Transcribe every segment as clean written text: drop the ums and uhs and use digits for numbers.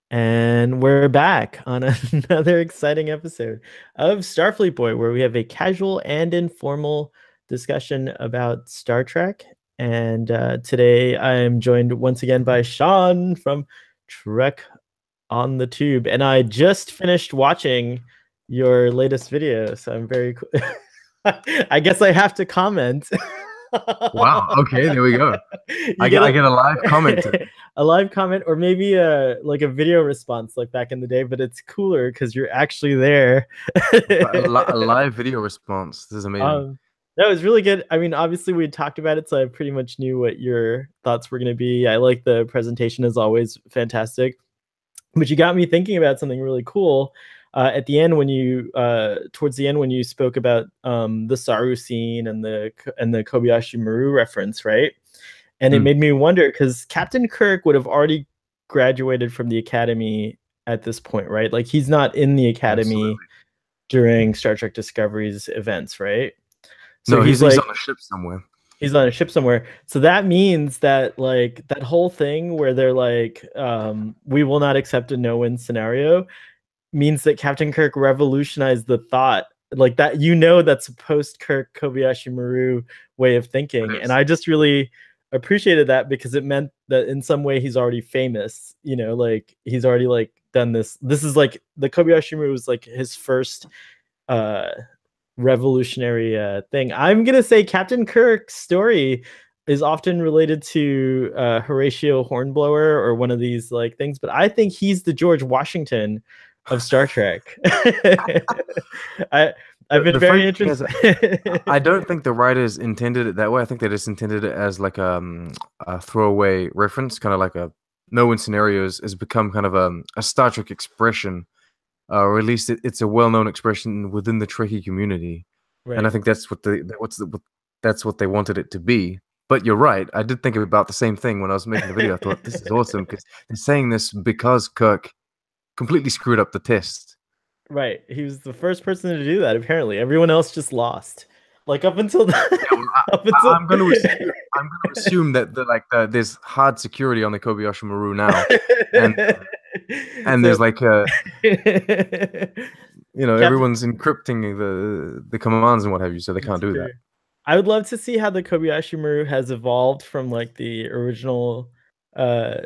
And we're back on another exciting episode of Starfleet Boy, where we have a casual and informal discussion about Star Trek. And today I am joined once again by Sean from Trek on the Tube. And I just finished watching your latest video, so I'm very I guess I have to comment. Wow. Okay, there we go. You I get get I get a live comment. a live comment, or maybe a video response like back in the day, but it's cooler because you're actually there. A live video response. This is amazing. um that was really good. I mean, obviously we talked about it, so I pretty much knew what your thoughts were going to be. I like the presentation, as always, fantastic. But you got me thinking about something really cool at the end, when you towards the end, when you spoke about the Saru scene and the Kobayashi Maru reference, right? And it made me wonder, because Captain Kirk would have already graduated from the academy at this point, right? Like, he's not in the academy Absolutely. during Star Trek Discovery's events, right? So No, he's he's like, on a ship somewhere. he's on a ship somewhere. So that means that, like, that whole thing where they're like, we will not accept a no-win scenario, means that Captain Kirk revolutionized the thought, like that, that's a post Kirk Kobayashi Maru way of thinking. It And is. I just really appreciated that, because it meant that in some way he's already famous, like he's already like done this is like the Kobayashi Maru was like his first uh revolutionary thing. I'm gonna say Captain Kirk's story is often related to Horatio Hornblower or one of these like things, but I think he's the George Washington of Star Trek. I I've been The very funny thing is, interested. I don't think the writers intended it that way. I think they just intended it as like a throwaway reference, kind of like a no-win scenarios has become kind of a Star Trek expression, or at least it's a well-known expression within the Trekkie community. And I Right. think that's what they wanted it to be. But you're right. I did think about the same thing when I was making the video. I thought this is awesome because they're saying this because Kirk completely screwed up the test. Right. He was the first person to do that, apparently. Everyone else just lost. Like, up until Yeah, well, up until I'm going to assume that there's hard security on the Kobayashi Maru now, and so there's like Captain, everyone's encrypting the commands and what have you, so they can't that's do that. true. I would love to see how the Kobayashi Maru has evolved from like the original. Uh,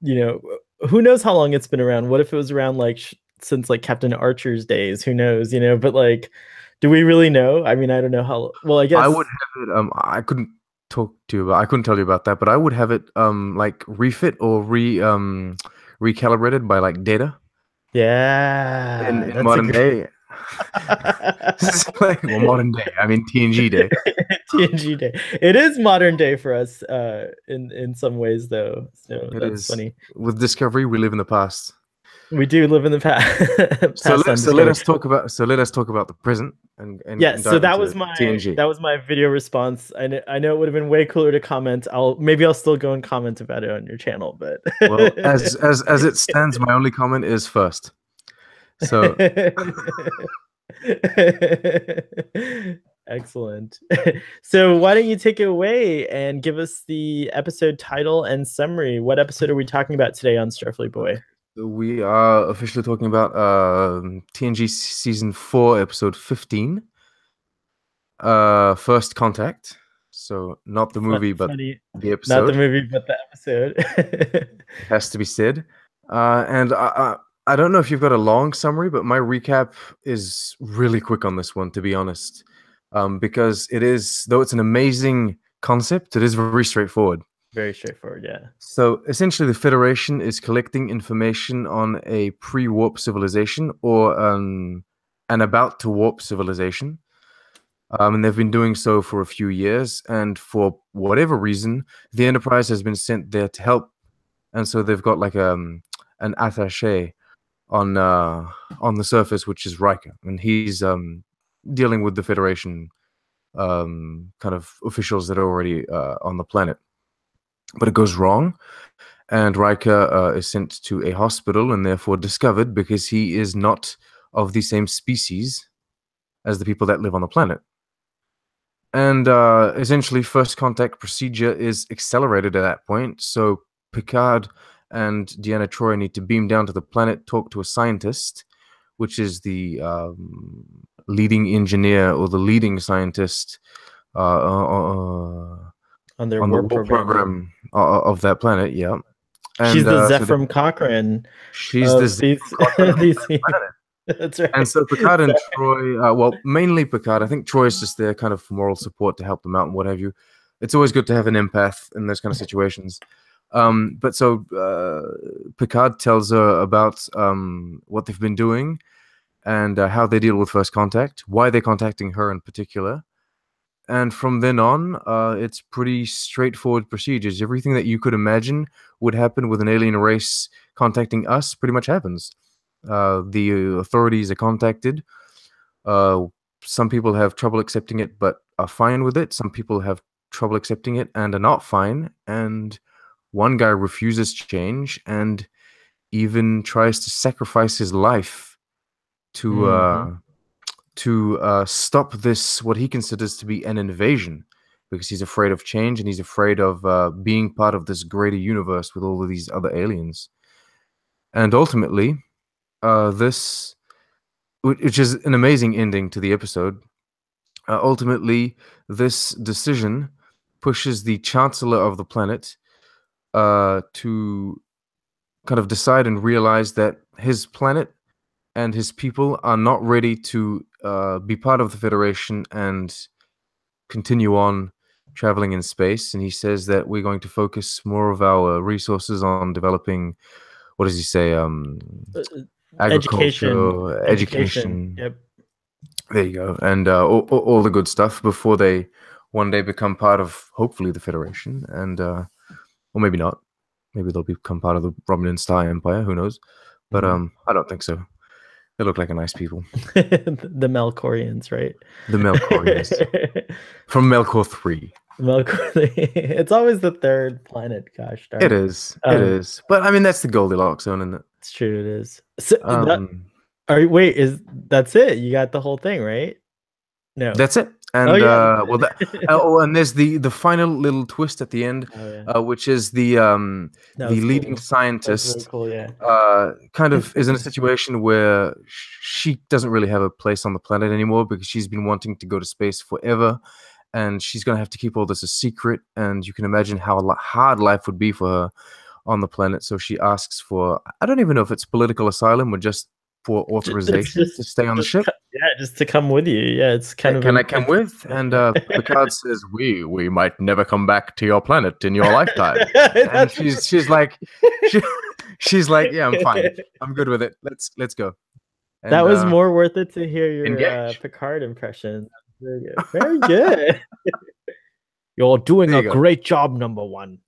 you know, who knows how long it's been around? What if it was around like since like Captain Archer's days? Who knows? But like, do we really know? I mean, I don't know how. Well, I I guess. would have it. I couldn't tell you about that, but I would have it like refit or recalibrated by like data Yeah, in that's a modern great. day. Like, well, modern day. I mean TNG day. TNG day. It is modern day for us, in some ways, though. So It that's is. funny. With Discovery, we live in the past. We do live in the past. So Past let so let undiscovered. us talk about the present Yeah, and so dive that into was my TNG. that was my video response. I know it would have been way cooler to comment. Maybe I'll still go and comment about it on your channel, but Well, as it stands, my only comment is first. So excellent. So why don't you take it away and give us the episode title and summary? What episode are we talking about today on Starfleet Boy? we are officially talking about TNG season 4, episode 15. First Contact. So not the movie, but Funny, the not the episode. movie, but the episode. It has to be said. And I don't know if you've got a long summary, but my recap is really quick on this one, to be honest. Because though it's an amazing concept, it is very straightforward. Very straightforward, yeah. So essentially, the Federation is collecting information on a pre-warp civilization or an about to warp civilization. And they've been doing so for a few years. And for whatever reason, the Enterprise has been sent there to help. And so they've got like an attaché on the surface, which is Riker, and he's dealing with the Federation kind of officials that are already on the planet. But it goes wrong, and Riker is sent to a hospital and therefore discovered because he is not of the same species as the people that live on the planet. And essentially, first contact procedure is accelerated at that point. So Picard and Deanna Troi need to beam down to the planet, talk to a scientist, which is the leading engineer or the leading scientist on their on the warp warp program. program of that planet. Yeah, and She's the so Zephram Cochrane she's the of Zephram these. Cochrane of these. that planet. That's right. And so Picard and Troy, well, mainly Picard. I think Troy is just there kind of for moral support to help them out and what have you. It's always good to have an empath in those kind of situations. But so Picard tells her about what they've been doing and how they deal with first contact, why they're contacting her in particular. And from then on, it's pretty straightforward procedures. Everything that you could imagine would happen with an alien race contacting us pretty much happens. The authorities are contacted. Some people have trouble accepting it but are fine with it. Some people have trouble accepting it and are not fine. And one guy refuses change and even tries to sacrifice his life to stop this, what he considers to be an invasion, because he's afraid of change and he's afraid of being part of this greater universe with all of these other aliens. And ultimately, this, which is an amazing ending to the episode, ultimately, this decision pushes the chancellor of the planet to kind of decide and realize that his planet and his people are not ready to be part of the Federation and continue on traveling in space. And he says that we're going to focus more of our resources on developing, what does he say? Agriculture, education. Yep. There you go. And all the good stuff before they one day become part of, hopefully, the Federation. And, or maybe not. Maybe they'll become part of the Romulan Star Empire. Who knows? But I don't think so. They look like a nice people. The Melkorians, right? The Melkorians. From Melkor 3. Melkor. It's always the third planet, gosh darn. It is. It is. But I mean, that's the Goldilocks zone, isn't it? It's true, it is. So wait, that's it? You got the whole thing, right? No. That's it. And and there's the final little twist at the end, which is the leading scientist really cool, yeah. kind of is in a situation where she doesn't really have a place on the planet anymore because she's been wanting to go to space forever, and she's going to have to keep all this a secret. And you can imagine how hard life would be for her on the planet. So she asks for, I don't even know if it's political asylum or just for authorization to stay on the ship. Yeah, just to come with you. Yeah, it's kind of. Can I come with? And Picard says, "We might never come back to your planet in your lifetime." And she's like, yeah, I'm fine. I'm good with it. Let's go. And, that was more worth it to hear your Picard impression. Very good. Very good. You're doing a great job, number one.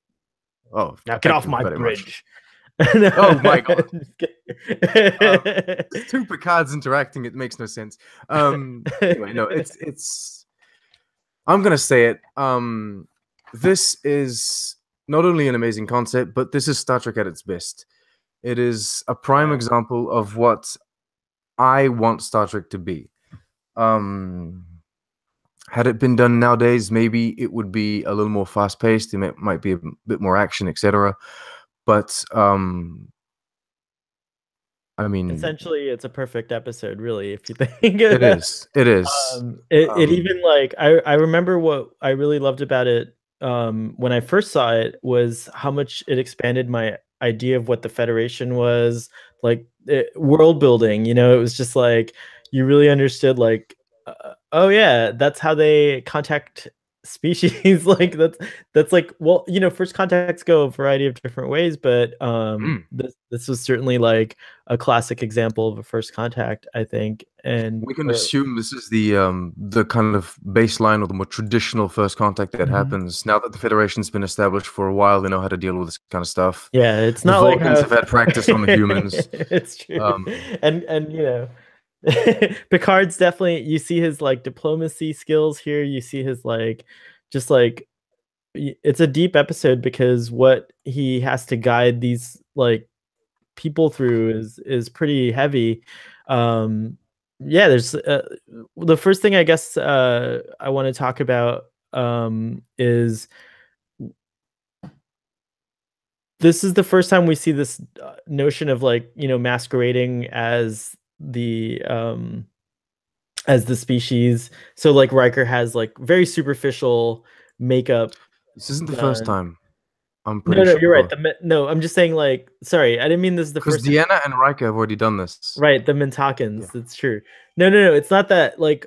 Oh, now get off my bridge. Oh my god. Two Picards interacting, it makes no sense. Anyway, no, it's I'm gonna say it. This is not only an amazing concept, but this is Star Trek at its best. It is a prime example of what I want Star Trek to be. Had it been done nowadays, maybe it would be a little more fast-paced. It might be a bit more action, etc. But I mean, essentially, it's a perfect episode, really, if you think it is. It is. It even like I remember what I really loved about it when I first saw it was how much it expanded my idea of what the Federation was, like world building. You know, it was just like you really understood, like, oh yeah, that's how they contact species. Like that's like, well, you know, first contacts go a variety of different ways, but this was certainly like a classic example of a first contact, I think. And we can assume this is the kind of baseline or the more traditional first contact that happens. Now that the Federation's been established for a while, they know how to deal with this kind of stuff. Yeah, it's the not Vulcans like have had practice on the humans. It's true. And you know, Picard's definitely, you see his like diplomacy skills here. You see his like, just like, it's a deep episode because what he has to guide these like people through is pretty heavy. Yeah, there's the first thing I guess I want to talk about is this is the first time we see this notion of like, you know, masquerading as the species. So like Riker has like very superficial makeup This isn't the first done. time. I'm No, pretty no, you're right. sure. No, I'm just saying like, sorry, I didn't mean this is the Because first time. Deanna and Riker have already done this. Right, the Yeah. Mintakans. That's true. No, no, no. It's not that. Like,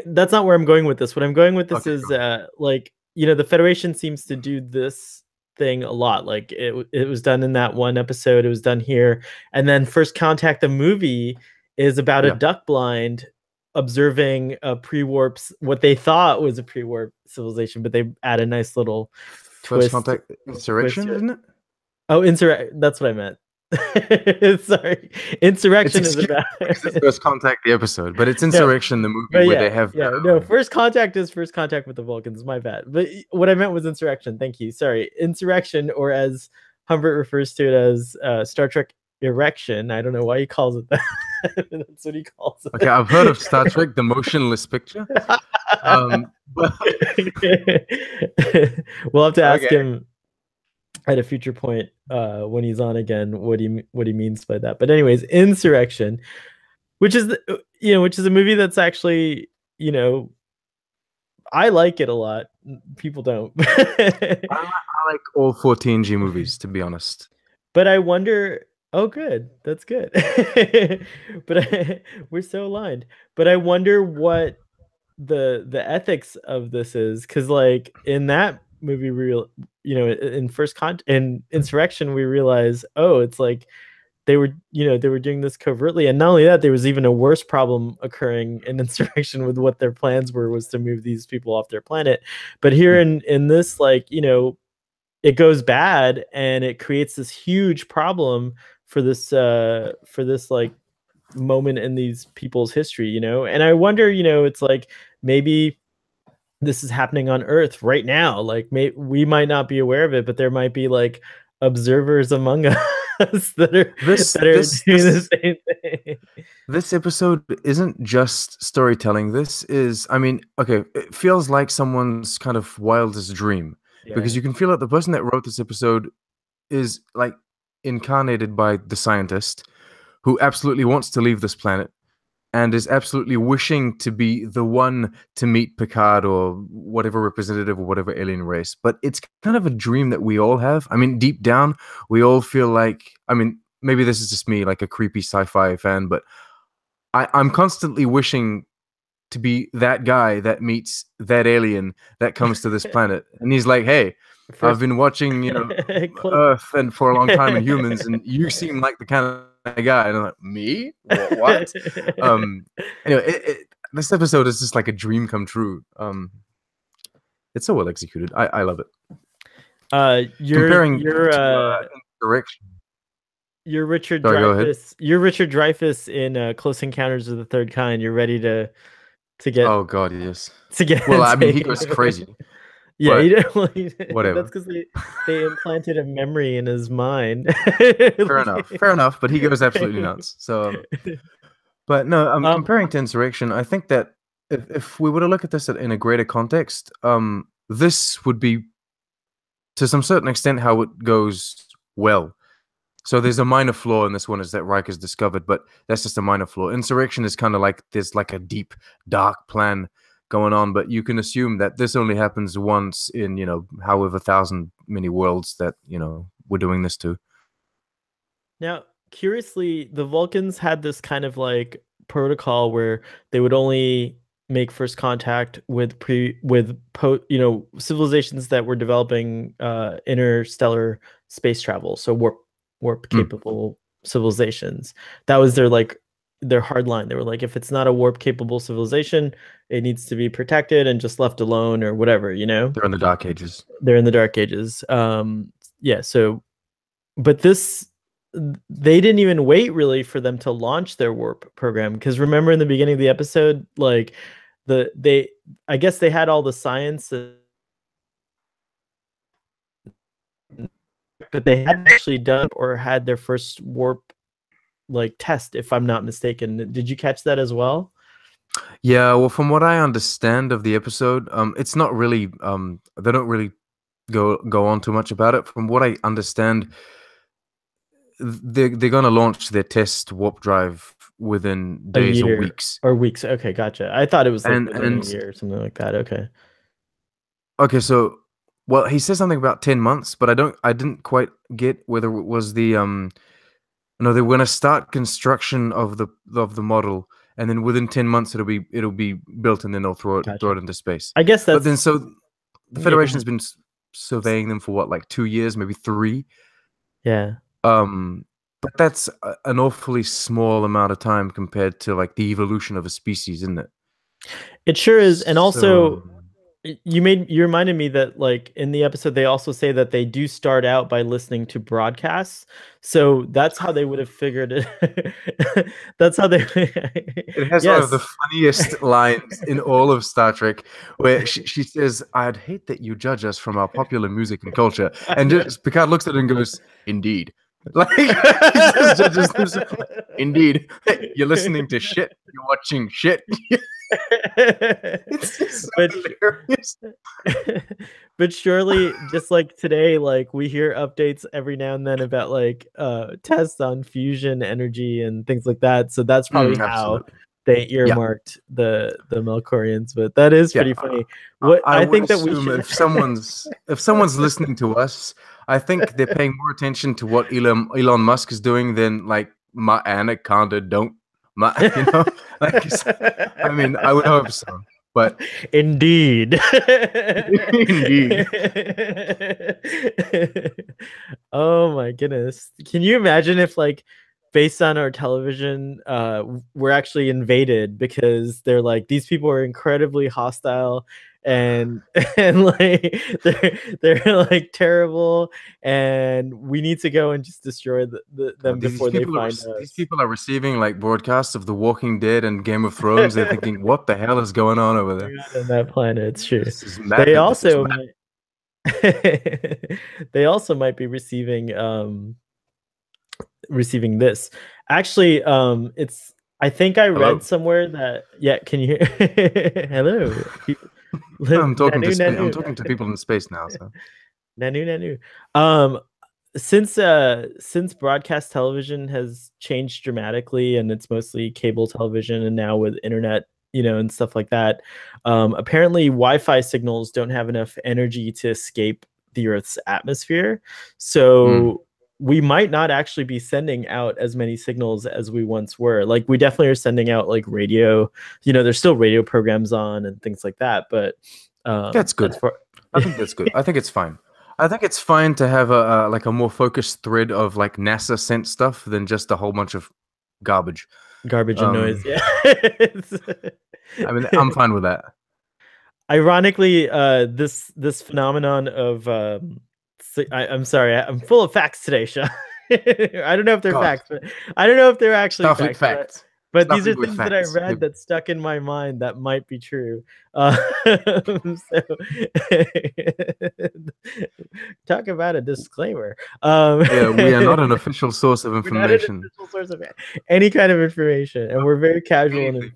that's not where I'm going with this. What I'm going with this Okay, is, go. like, you know, the Federation seems to do this thing a lot. Like, it was done in that one episode. It was done here, and then First Contact, the movie, is about a Yeah. duck blind observing a pre-warp, what they thought was a pre-warp civilization, but they add a nice little First twist. Contact Insurrection, isn't it? Oh, that's what I meant. Sorry, It's Insurrection is excuse about because it's First Contact the episode, but it's no, Insurrection the movie but where yeah, they have yeah, no. First Contact is First Contact with the Vulcans. My bad. But what I meant was Insurrection. Thank you. Sorry, Insurrection, or as Humbert refers to it as Star Trek Erection. I don't know why he calls it that. That's what he calls it. Okay, I've heard of Star Trek: The Motionless Picture. But We'll have to ask okay. him at a future point when he's on again what he means by that. But anyways, Insurrection, which is which is a movie that's actually, you know, I like it a lot. People don't. I like all 14G movies, to be honest. But I wonder. Oh, good. That's good. But we're so aligned. But I wonder what the ethics of this is, because like in that movie, in Insurrection, we realize, oh, it's like they were doing this covertly, and not only that, there was even a worse problem occurring in Insurrection with what their plans was to move these people off their planet. But here in this, like, it goes bad, and it creates this huge problem for this like moment in these people's history, and I wonder, it's like maybe this is happening on Earth right now. Like, we might not be aware of it, but there might be like observers among us that are doing the same thing. This episode isn't just storytelling. This is, I mean, okay, it feels like someone's kind of wildest dream, because you can feel that the person that wrote this episode is like incarnated by the scientist who absolutely wants to leave this planet and is absolutely wishing to be the one to meet Picard or whatever representative or whatever alien race. But it's kind of a dream that we all have. I mean, deep down, we all feel like, I mean, maybe this is just me, like a creepy sci-fi fan, but I'm constantly wishing to be that guy that meets that alien that comes to this planet. And he's like, hey, I've been watching, Earth and for a long time, and humans, and you seem like the kind of guy. And I'm like, me? What? Anyway, this episode is just like a dream come true. It's so well executed. I love it. You're Richard Sorry, Dreyfuss. You're Richard Dreyfuss in Close Encounters of the Third Kind. You're ready to get. Oh God, yes. To get. Well, I mean, he goes crazy. Yeah, whatever. That's because they implanted a memory in his mind. Fair enough. But he goes absolutely nuts. So, but no, comparing to Insurrection, I think that if we were to look at this in a greater context, this would be, to some certain extent, how it goes well. So there's a minor flaw in this one, is that Riker's discovered, but that's just a minor flaw. Insurrection is kind of like there's like a deep, dark plan going on, but you can assume that this only happens once in, however 1,000 many worlds that, we're doing this to. Now, curiously, the Vulcans had this kind of like protocol where they would only make first contact with civilizations that were developing interstellar space travel, so warp capable civilizations. That was their hard line. They were like, if it's not a warp capable civilization, it needs to be protected and just left alone or whatever, They're in the Dark Ages. They're in the Dark Ages. Yeah, so but they didn't even wait really for them to launch their warp program, because remember in the beginning of the episode, like I guess they had all the science, but they hadn't actually done or had their first warp like test, if I'm not mistaken. Did you catch that as well? Yeah, well, from what I understand of the episode, it's not really they don't really go on too much about it. From what I understand, they're gonna launch their test warp drive within A days or year weeks. or weeks. Okay, gotcha. I thought it was like within a And year or something like that. Okay. okay, so well, he says something about 10 months, but I didn't quite get whether it was the no, they're gonna start construction of the model, and then within 10 months it'll be built, and then they'll throw Gotcha. it into space. I guess But then that's so the yeah, go Federation ahead. has been surveying them for what, like 2 years, maybe three. Yeah. Um, but that's an awfully small amount of time compared to like the evolution of a species, isn't it? It sure is. And So also you reminded me that like in the episode they also say that they do start out by listening to broadcasts. So that's how they would have figured it. That's how they it has one of the Yes. funniest lines in all of Star Trek, where she says, "I'd hate that you judge us from our popular music and culture," I and know. just Picard looks at it and goes, "Indeed." Like he just judges them. Indeed, you're listening to shit. You're watching shit. It's just so but hilarious. but surely just like today like we hear updates every now and then about like tests on fusion energy and things like that, so that's probably how Absolutely. they Yeah. earmarked the Melkorians. But that is Yeah. pretty funny. What I I would think that we assume should if someone's listening to us, I think they're paying more attention to what Elon Musk is doing than like my anaconda don't my like I mean I would hope so, but Indeed. indeed. Oh my goodness. Can you imagine if like based on our television we're actually invaded because they're like these people are incredibly hostile and and like they're like terrible and we need to go and just destroy God, them before they find these us. people are receiving like broadcasts of The Walking Dead and Game of Thrones. They're thinking, what the hell is going on over there? Going on that planet, it's true. This is They mad. This is also mad. might they also might be receiving this. Actually, it's I think I read Hello. somewhere that yeah, can you hear hello. Nanu I'm nanu. talking to people in space now. So Nanu nanu. Um since broadcast television has changed dramatically and it's mostly cable television and now with internet, and stuff like that, apparently Wi-Fi signals don't have enough energy to escape the Earth's atmosphere. mm, So we might not actually be sending out as many signals as we once were. Like we definitely are sending out like radio, there's still radio programs on and things like that, but that's as good. far I think that's good. I think it's fine. I think it's fine to have a like a more focused thread of like NASA sent stuff than just a whole bunch of garbage. garbage and noise, Um, yeah. I mean, I'm fine with that. Ironically, this phenomenon of I'm sorry, I'm full of facts today, Sean. I don't know if they're God, facts, but I don't know if they're actually Starfleet facts, facts. but these are Starfleet with things that I facts. read that stuck in my mind that might be true. So talk about a disclaimer. Yeah, we are not an official source of We're not an information. official source of any kind of information, and we're very Anything.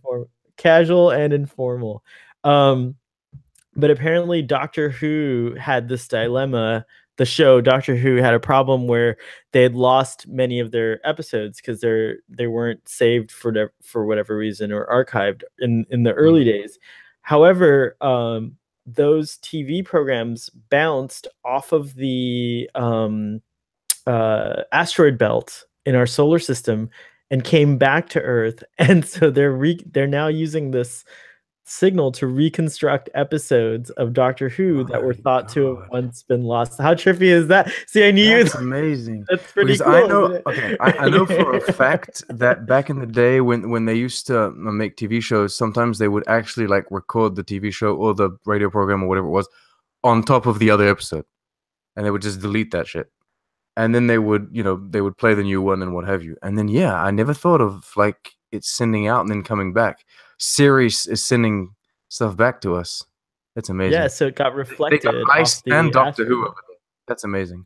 casual and informal. Um, but apparently Doctor Who had this dilemma. The show Doctor Who had a problem where they had lost many of their episodes because they weren't saved for whatever reason or archived in the early Mm. days. However, those TV programs bounced off of the asteroid belt in our solar system and came back to Earth, and so they're now using this signal to reconstruct episodes of Doctor Who that were My thought to have God. once been lost. How trippy is that? See, I knew you. That's amazing. That's pretty Because I cool, isn't know, it? okay, I know for a fact that back in the day when they used to make TV shows, sometimes they would actually like record the TV show or the radio program or whatever it was on top of the other episode, and they would just delete that shit. And then they would play the new one and what have you. And then yeah, I never thought of like it sending out and then coming back. Series is sending stuff back to us. That's Yeah, amazing. so it got They got reflected off Ice and the Doctor Who asteroid over there. That's amazing.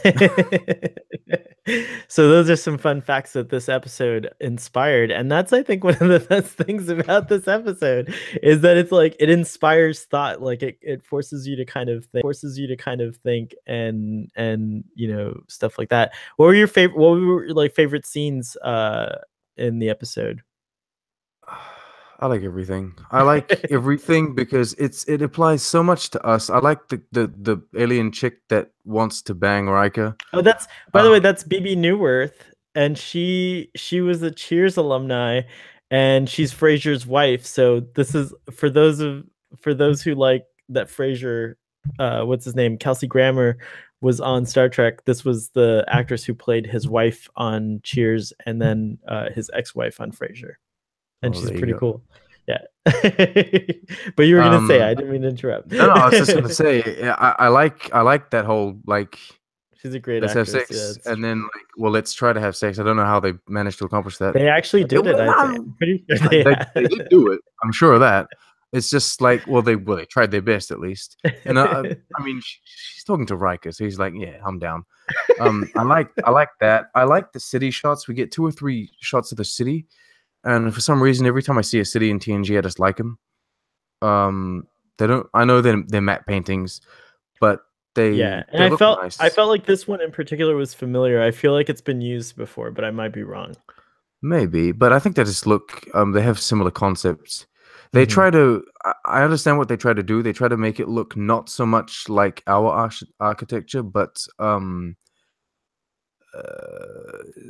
belt. So those are some fun facts that this episode inspired, and that's I think one of the best things about this episode is that it's like it inspires thought, like it forces you to kind of think and stuff like that. What were your like favorite scenes in the episode? I like everything. I like everything because it applies so much to us. I like the alien chick that wants to bang Riker. Oh, that's by the way, Um, that's BB Newworth, and she was a Cheers alumni, and she's Frasier's wife. So this is for those who like that Frasier, what's his name, Kelsey Grammer was on Star Trek. This was the actress who played his wife on Cheers, and then his ex-wife on Frasier, and oh, she's there you pretty go. cool. Yeah, but you were gonna say I Um, didn't mean to interrupt. no, no, I was just gonna say, yeah, I like that whole like She's a great let's have actress. Yeah, sex and then like well let's try to have sex. I don't know how they managed to accomplish that. they actually It, did it. well, I think. I'm pretty sure they they had. did do it. I'm sure of that. It's just like well they tried their best at least. And I mean she's talking to Riker, so he's like yeah I'm down. I like that. I like the city shots. We get 2 or 3 shots of the city, and for some reason every time I see a city in TNG I just like them. They don't. I know they're matte paintings, but Yeah, and they look I nice. felt like this one in particular was familiar. I feel like it's been used before, but I might be wrong. Maybe, but I think they just look. They have similar concepts. They Hmm. try to. I understand what they try to do. They try to make it look not so much like our architecture, but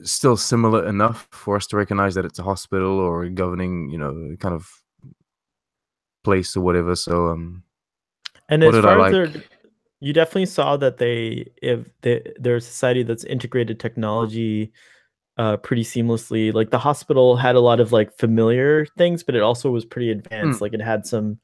still similar enough for us to recognize that it's a hospital or a governing, kind of place or whatever. So, And what as did I far as like? you definitely saw that they're a society that's integrated technology pretty seamlessly. Like the hospital had a lot of like familiar things, but it also was pretty advanced. Hmm. Like it had some,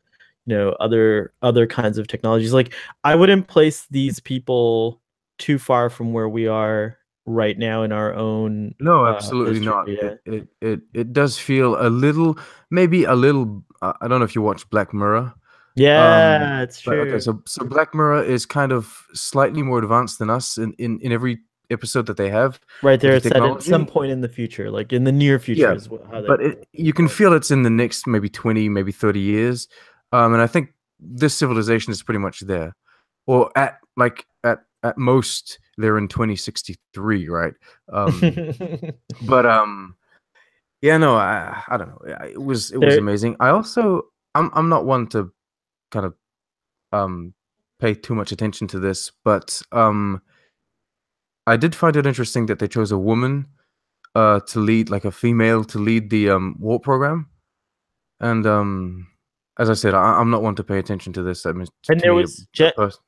other kinds of technologies. Like I wouldn't place these people too far from where we are right now in our own No, absolutely history. not. Yeah. It does feel a little, maybe a little. I don't know if you watch Black Mirror. Yeah, it's But okay, true. so Black Mirror is kind of slightly more advanced than us in every episode that they have Right with there, the it's set at some technology. point in the future, like in the near future, Yeah, is how they but you can call it. feel it's in the next maybe 20, maybe 30 years. And I think this civilization is pretty much there. Or at most they're in 2063, right? Um, but yeah, no, I don't know. It was There, amazing. I'm not one to kind of um pay too much attention to this, but I did find it interesting that they chose a woman to lead, like a female to lead the warp program. And as I said, I'm not one to pay attention to this. I mean, and to there me, was a person.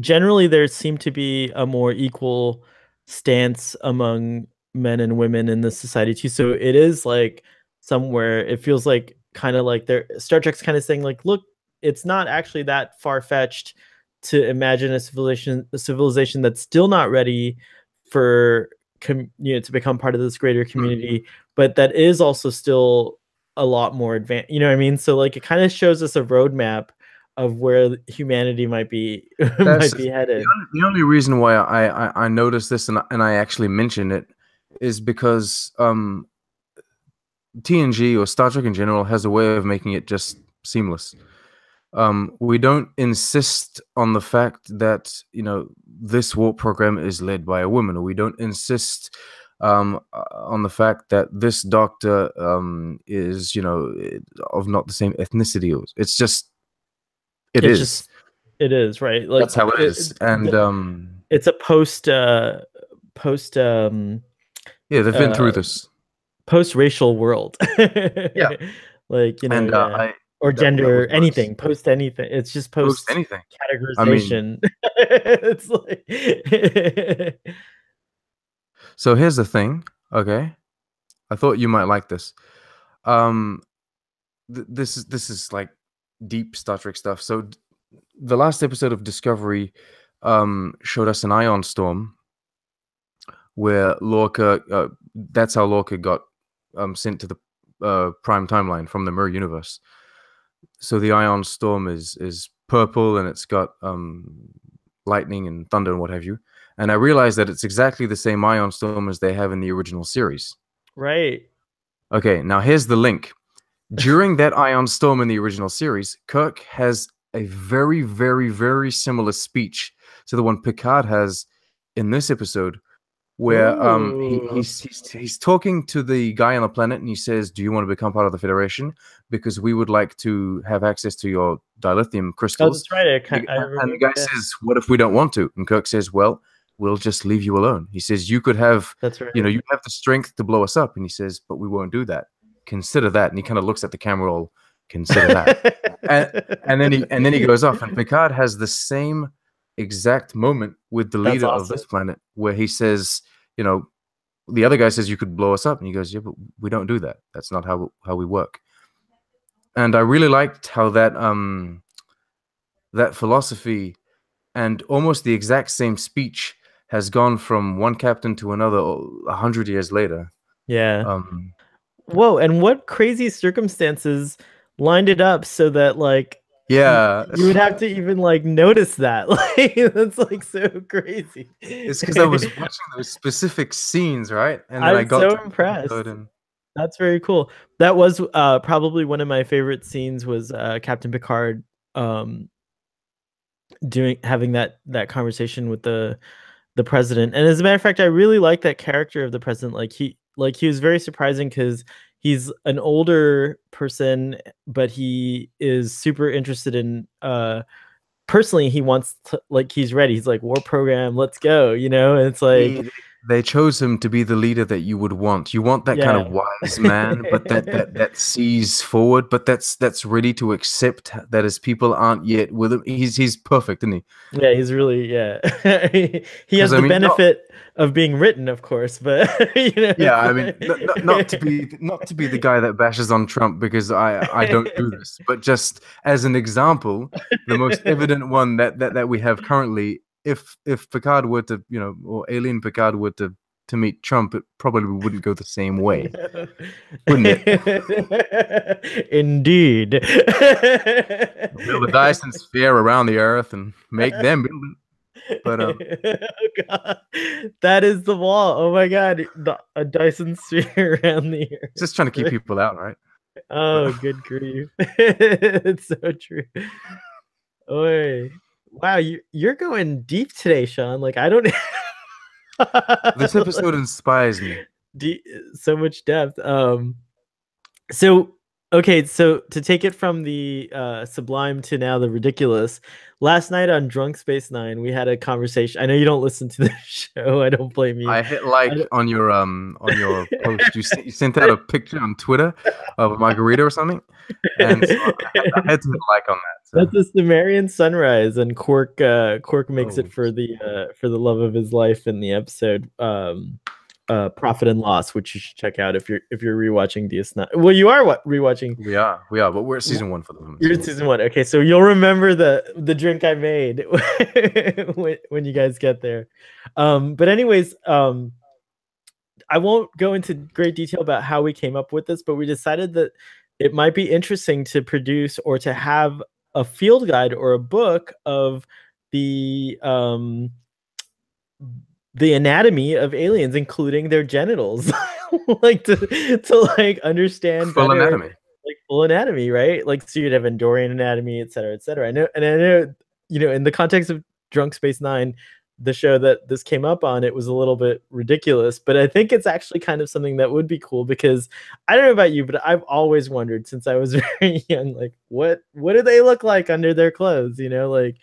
generally there seemed to be a more equal stance among men and women in this society too. So it is like somewhere it feels like kind of like there Star Trek's kind of saying like, look, it's not actually that far fetched to imagine a civilization that's still not ready for to become part of this greater Hmm. community, but that is also still a lot more advanced. You know what I mean? So like it kind of shows us a roadmap of where humanity might be That's might be the headed. only reason why I noticed this and I actually mentioned it is because TNG or Star Trek in general has a way of making it just seamless. We don't insist on the fact that this warp program is led by a woman, or we don't insist on the fact that this doctor is of not the same ethnicity. It's just it It's is. just it is right. Like That's how it is, and it's a post yeah, they've been through uh this. post racial world. Yeah, Like and yeah, I or that was gender nice. anything, post anything. It's just Post post anything. I mean, categorization. It's like so here's the thing. Okay, I thought you might like this. Um, this is like deep Star Trek stuff. So the last episode of Discovery showed us an ion storm where Lorca that's how Lorca got sent to the prime timeline from the mirror universe. So the ion storm is purple and it's got lightning and thunder and what have you. And I realized that it's exactly the same ion storm as they have in the original series. Right. Okay, now here's the link. During that ion storm in the original series, Kirk has a very, very, very similar speech to the one Picard has in this episode, where Ooh. he's talking to the guy on the planet, and he says, "Do you want to become part of the Federation? Because we would like to have access to your dilithium Oh, crystals." that's right. I And the remember. guy Yeah, says, "What if we don't want to?" And Kirk says, "Well, we'll just leave you alone." He says, "You could have, that's you have the strength to blow us up." And he says, "But we won't do that. Consider that." And he kind of looks at the camera, all, "Consider that." And, and then he goes off, and Picard has the same exact moment with the That's leader of awesome. this planet, where he says, the other guy says, "You could blow us up," and he goes, "Yeah, but we don't do that. That's not how we work." And I really liked how that philosophy and almost the exact same speech has gone from one captain to another 100 years later. Yeah. Um, Whoa, and what crazy circumstances lined it up so that like yeah, you would have to even like notice that. Like that's like so crazy. it's because I was watching those specific scenes, right? And then I I'm got so to the episode, impressed. and That's very cool. That was probably one of my favorite scenes was Captain Picard um having that conversation with the president. And as a matter of fact, I really like that character of the president. Like he was very surprising because he's an older person, but he is super interested in personally he wants to, like he's ready. He's like war program, let's go, and it's like they chose him to be the leader that you would want. You want that kind yeah. of wise man, but that sees forward, but that's ready to accept that his people aren't yet with him. He's perfect, isn't he? Yeah, he's really yeah. He Because has I the mean, not benefit of being written, of course, but yeah, it's I mean, not to be the guy that bashes on Trump, because I don't do like this, but just as an example, the most evident one that we have currently, if Picard were to, or alien Picard were to meet Trump, it probably wouldn't go the same way, wouldn't it? Indeed. Build a Dyson sphere around the Earth and make them build it. But Oh god, that is the wall. Oh my god, a Dyson sphere around the just trying to keep Earth. people out, right? Oh, But good grief! It's so true. Oi. Wow, you're going deep today, Sean. Like I don't this episode inspires me. deep, so much depth. So okay, so to take it from the sublime to now the ridiculous, last night on Drunk Space Nine, we had a conversation. I know you don't listen to the show. I don't blame you. I hit like on your post. You sent out a picture on Twitter of a margarita or something, and so I had to hit like on that. That's a Sumerian sunrise, and Quark makes it Oh, for the love of his life in the episode Profit and Loss, which you should check out if you're rewatching DS9. Well, you are rewatching. we are, but we're at season 1 for the moment. You're in season 1. Okay, so you'll remember the drink I made when you guys get there. But anyways, I won't go into great detail about how we came up with this, but we decided that it might be interesting to produce or to have a field guide or a book of the anatomy of aliens, including their genitals, like to like understand Full better, anatomy. like full anatomy, right? Like so you'd have Andorian anatomy, et cetera, et cetera. I know, in the context of Drunk Space Nine, the show that this came up on, it was a little bit ridiculous, but I think it's actually kind of something that would be cool because I don't know about you, but I've always wondered since I was very young, like what do they look like under their clothes? Like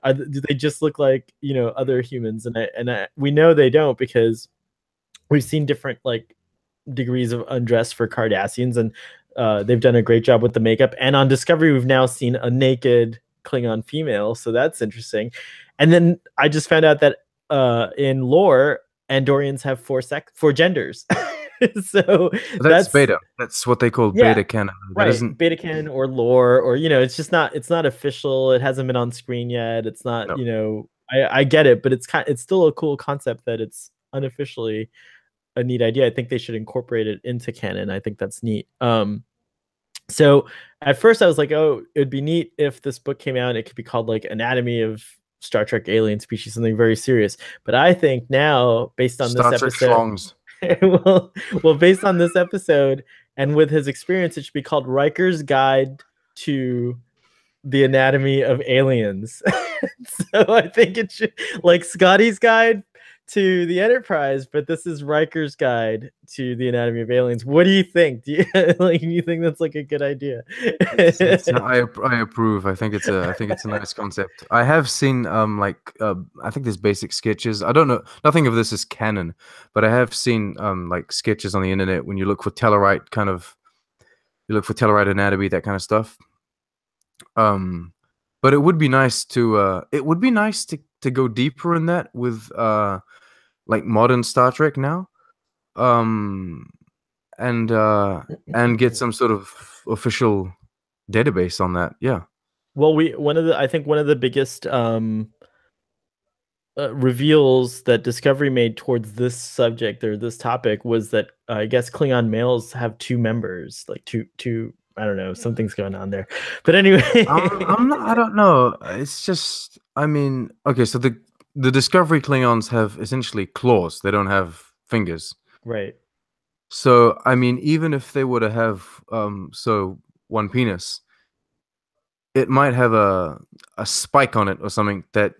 do they just look like other humans? And we know they don't because we've seen different like degrees of undress for Cardassians, and they've done a great job with the makeup. And on Discovery, we've now seen a naked Klingon female, so that's interesting. And then I just found out that in lore, Andorians have four genders. So That's beta. That's what they call beta canon. That right, isn't beta canon or lore, or it's just not official. It hasn't been on screen yet. It's not, no. I get it, but it's still a cool concept that it's unofficially a neat idea. I think they should incorporate it into canon. I think that's neat. So at first I was like, oh, it'd be neat if this book came out. It could be called like Anatomy of Star Trek alien species, something very serious. But I think now, based on this Star Trek episode, schlongs. well, based on this episode and with his experience, it should be called Riker's Guide to the Anatomy of Aliens. So I think it should, like Scotty's Guide to the Enterprise, but this is Riker's Guide to the Anatomy of Aliens. What do you think? Do you think that's like a good idea? I approve. I think it's a nice concept. I have seen I think there's basic sketches. I don't know. Nothing of this is canon, but I have seen like sketches on the internet when you look for Tellarite anatomy, that kind of stuff. But it would be nice to go deeper in that with like modern Star Trek now. Um and get some sort of official database on that. Yeah. Well, I think one of the biggest reveals that Discovery made towards this subject or this topic was that I guess Klingon males have two members, like two. I don't know, something's going on there. But anyway, I'm not. I don't know. It's just. I mean, okay. So the Discovery Klingons have essentially claws. They don't have fingers. right. So I mean, even if they were to have one penis, it might have a spike on it or something that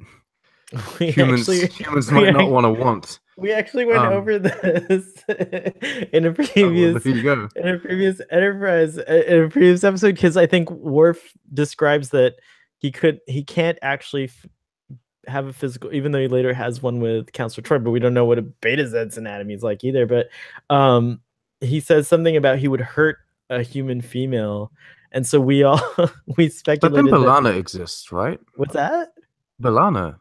humans might not want. We actually went over this in a previous there you go. in a previous episode, because I think Worf describes that he can't actually have a physical, even though he later has one with Counselor Troy, but we don't know what a Beta Z's anatomy is like either. But he says something about he would hurt a human female, and so we all we speculated. But then B'Elanna exists, right? What's that? B'Elanna.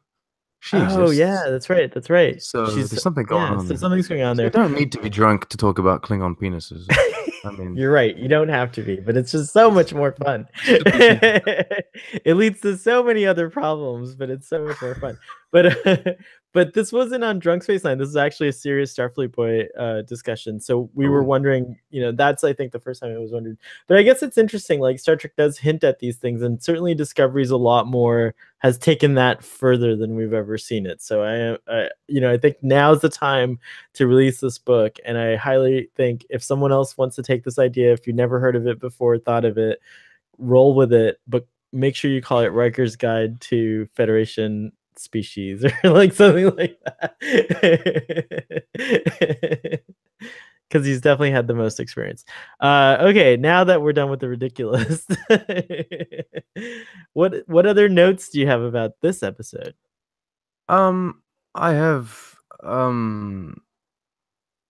She exists. Yeah, that's right. So there's something going on. So something's going on there. You don't need to be drunk to talk about Klingon penises. I mean, you're right. You don't have to be, but it's just so much more fun. It leads to so many other problems, but it's so much more fun. But this wasn't on Drunk Space Nine. This is actually a serious Starfleet Boy discussion. So we were wondering, that's I think the first time I was wondering. But I guess it's interesting. Like Star Trek does hint at these things, and certainly Discovery's a lot more has taken that further than we've ever seen it. So I think now's the time to release this book, and I highly think if someone else wants to take this idea, if you never heard of it before, thought of it, roll with it, but make sure you call it Riker's Guide to Federation Species or like something like that. Because he's definitely had the most experience. Okay, now that we're done with the ridiculous, what other notes do you have about this episode? I have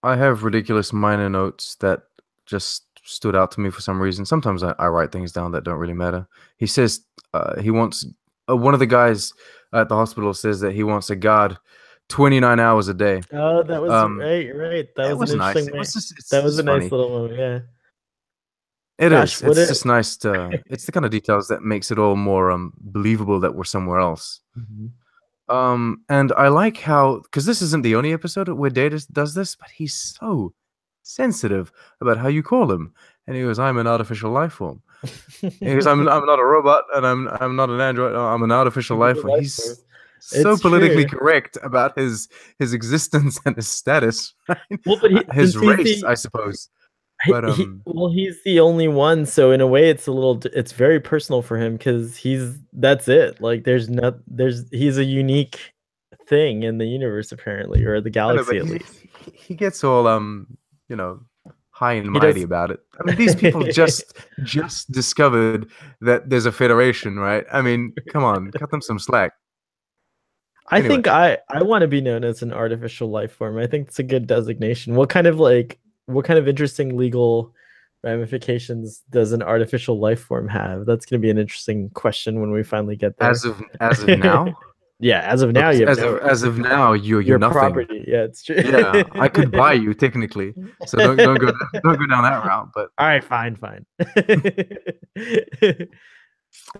ridiculous minor notes that just stood out to me for some reason. Sometimes I write things down that don't really matter. He says he wants one of the guys at the hospital says that he wants a guard 29 hours a day. Oh, that was right. That was an nice. interesting. That was a nice little moment. Yeah. It's just nice to. It's the kind of details that makes it all more believable that we're somewhere else. Mm-hmm. And I like how, because this isn't the only episode where Data does this, but he's so sensitive about how you call him. And he goes, "I'm an artificial life form." He goes, "I'm not a robot, and I'm not an android. I'm an artificial life form." He's so politically correct about his existence and his status, right? Well, but his race, I suppose. But he's the only one, so in a way it's very personal for him, because that's it. Like he's a unique thing in the universe, apparently, or the galaxy at least. He gets all high and mighty about it. I mean, these people just discovered that there's a federation, right? I mean, come on, cut them some slack. I think I want to be known as an artificial life form. I think it's a good designation. What kind of interesting legal ramifications does an artificial life form have? That's going to be an interesting question when we finally get there. As of now? Yeah, as of now, as of now, you're nothing. Property. Yeah, it's true. Yeah, I could buy you technically, so don't go down that route. But all right, fine.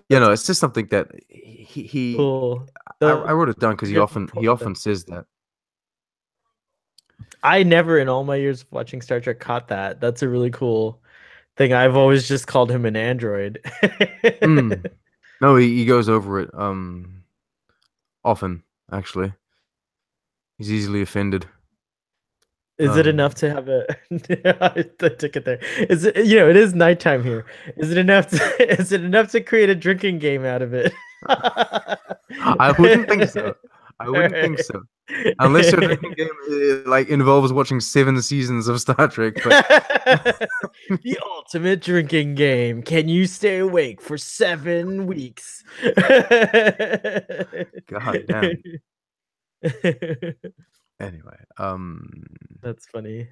It's just something that he cool. I wrote it down because he often says that. I never, in all my years of watching Star Trek, caught that. That's a really cool thing. I've always just called him an android. No, he goes over it. Often, actually. He's easily offended. Is it enough Um, to have a I took it there. Is it, you know, it is nighttime here. Is it enough to is it enough to create a drinking game out of it? I wouldn't think so. I wouldn't think Alright. so. Unless your drinking game like involves watching 7 seasons of Star Trek, but The ultimate drinking game. Can you stay awake for 7 weeks? god damn. Anyway, That's funny.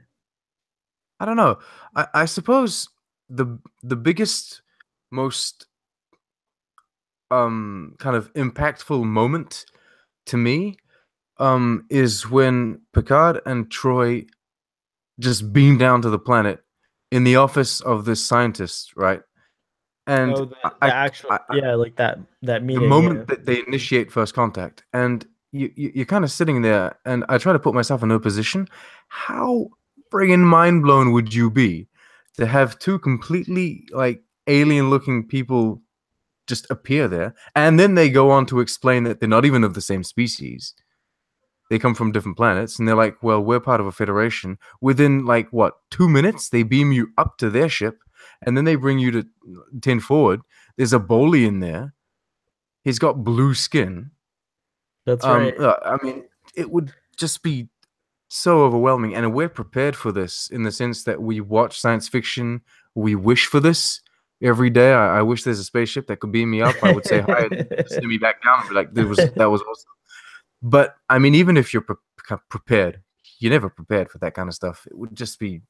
I don't know. I suppose the biggest, most kind of impactful moment to me is when Picard and Troy just beam down to the planet in the office of this scientist, right? And Oh, the actual, yeah, like that the meeting, yeah. moment that they initiate first contact, and you're kind of sitting there, and I try to put myself in her position. How friggin' mind blown would you be to have two completely like alien looking people just appear there, and then they go on to explain that they're not even of the same species. They come from different planets, and they're like, well, we're part of a federation. Within like what, 2 minutes, they beam you up to their ship, and then they bring you to 10 forward. There's a Boli in there. He's got blue skin. That's right. I mean, it would just be so overwhelming, and we're prepared for this in the sense that we watch science fiction. We wish for this every day. I wish there's a spaceship that could beam me up. I would say hi and send me back down and be like, that was awesome. But I mean, even if you're prepared, you're never prepared for that kind of stuff. It would just be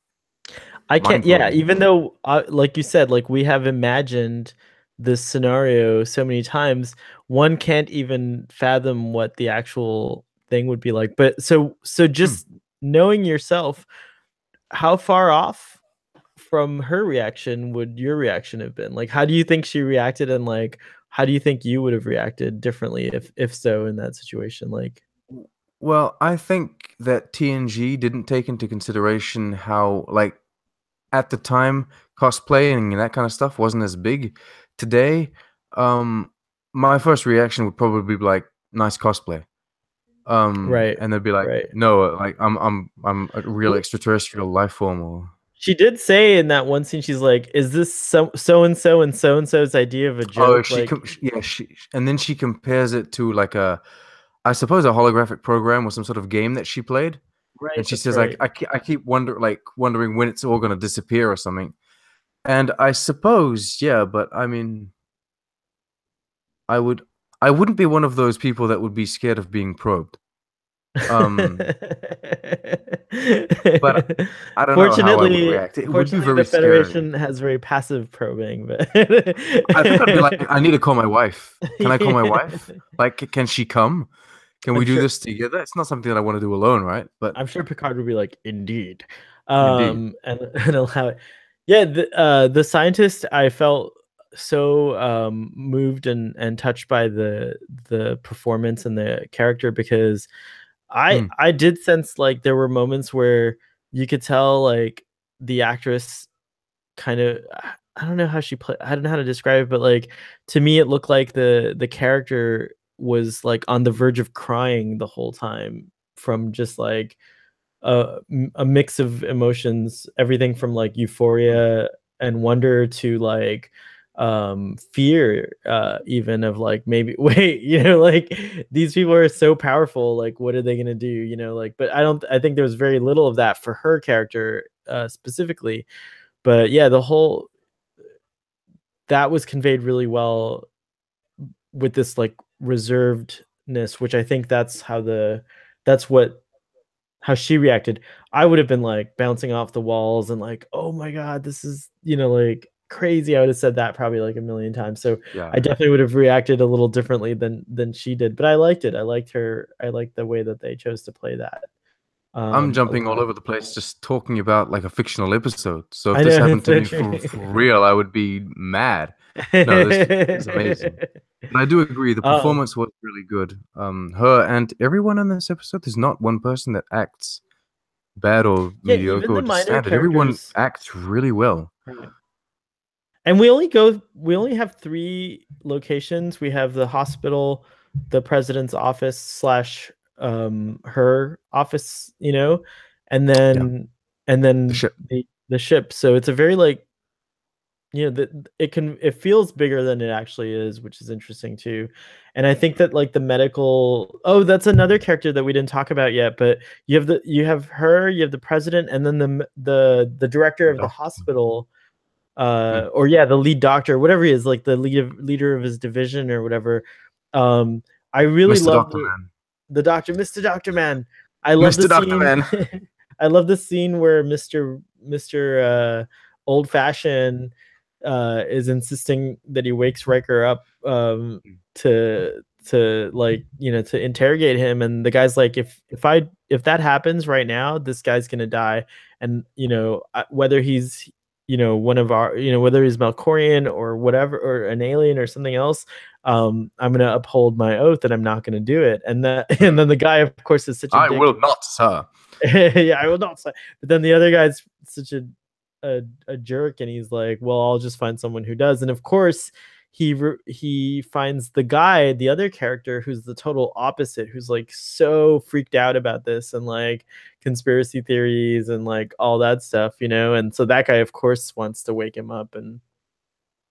I can't, mind yeah, blowing. even though, like you said, like we have imagined this scenario so many times, one can't even fathom what the actual thing would be like. But so Hmm. just knowing yourself, how far off from her reaction would your reaction have been? Like, how do you think she reacted, and like, how do you think you would have reacted differently if so in that situation? Like, Well, I think that TNG didn't take into consideration how, like, at the time, cosplaying and that kind of stuff wasn't as big. Today, um, my first reaction would probably be like, "Nice cosplay," right, and they'd be like, right. "No, like I'm a real Well, extraterrestrial life form," or she did say in that one scene, she's like, "Is this so and so's idea of a oh, joke?" Like, yeah, and then she compares it to like I suppose a holographic program or some sort of game that she played, right, and she that's says like right. I keep wondering when it's all gonna disappear or something. And I suppose, yeah, but I mean, I would I wouldn't be one of those people that would be scared of being probed. Um, but I don't know how I would Fortunately, react. It would be fortunately, the very scary. Federation has very passive probing, but I think I'd be like, I need to call my wife. Can I call my yeah. wife? Like, can she come? Can I'm we do sure this together? It's not something that I want to do alone, right? But I'm sure Picard would be like, "Indeed," indeed. and allow it. Yeah, the scientist, I felt so moved and touched by the performance and the character, because I Hmm. I did sense like there were moments where you could tell like the actress kind of, I don't know how she play, I don't know how to describe it, but like to me it looked like the character was like on the verge of crying the whole time, from just like a mix of emotions, everything from like Hmm. euphoria and wonder to like fear, even of like, maybe wait, like these people are so powerful, like what are they going to do, like, but I think there was very little of that for her character specifically. But yeah, the whole, that was conveyed really well with this like reservedness, which I think that's what how she reacted. I would have been like bouncing off the walls and like, "Oh my god, this is, like crazy." I would have said that probably like a million times. So I Yeah. definitely would have reacted a little differently than she did. But I liked it. I liked her. I liked the way that they chose to play that. I'm A jumping all lot. over the place just talking about like a fictional episode. So if I this know, happened it's to so me true. for real, I would be mad. No, this is amazing. But I do agree, the um, performance was really good. Her and everyone in this episode, there's not one person that acts bad or yeah, mediocre even or the just minor standard. Everyone characters. acts really well. Right. And we only have three locations. We have the hospital, the president's office slash her office, and Yeah, then and the then ship. the ship. So it's a very like it feels bigger than it actually is, which is interesting too. And I think that like the medical, oh, that's another character that we didn't talk about yet, but you have her, you have the president, and then the director The of the doctor. hospital, Mm. or yeah, the lead doctor, whatever he is, like the leader of his division or whatever. um I really Mr. love Doctor Man. the doctor, Mr. Doctor Man. I love the Mr. Doctor scene. Man. I love the scene where Mr. Old Fashioned is insisting that he wakes Riker up to like to interrogate him, and the guy's like, if that happens right now, this guy's gonna die. And whether he's one of our, whether he's Melkorian or whatever, or an alien or something else, I'm gonna uphold my oath that I'm not gonna do it. And that and then the guy, of course, is such a I dick. will not, sir. Yeah, I will not say. But then the other guy's such a jerk, and he's like, "Well, I'll just find someone who does." And of course, he finds the guy, the other character, who's the total opposite, who's like so freaked out about this and like conspiracy theories and like all that stuff, And so that guy, of course, wants to wake him up, and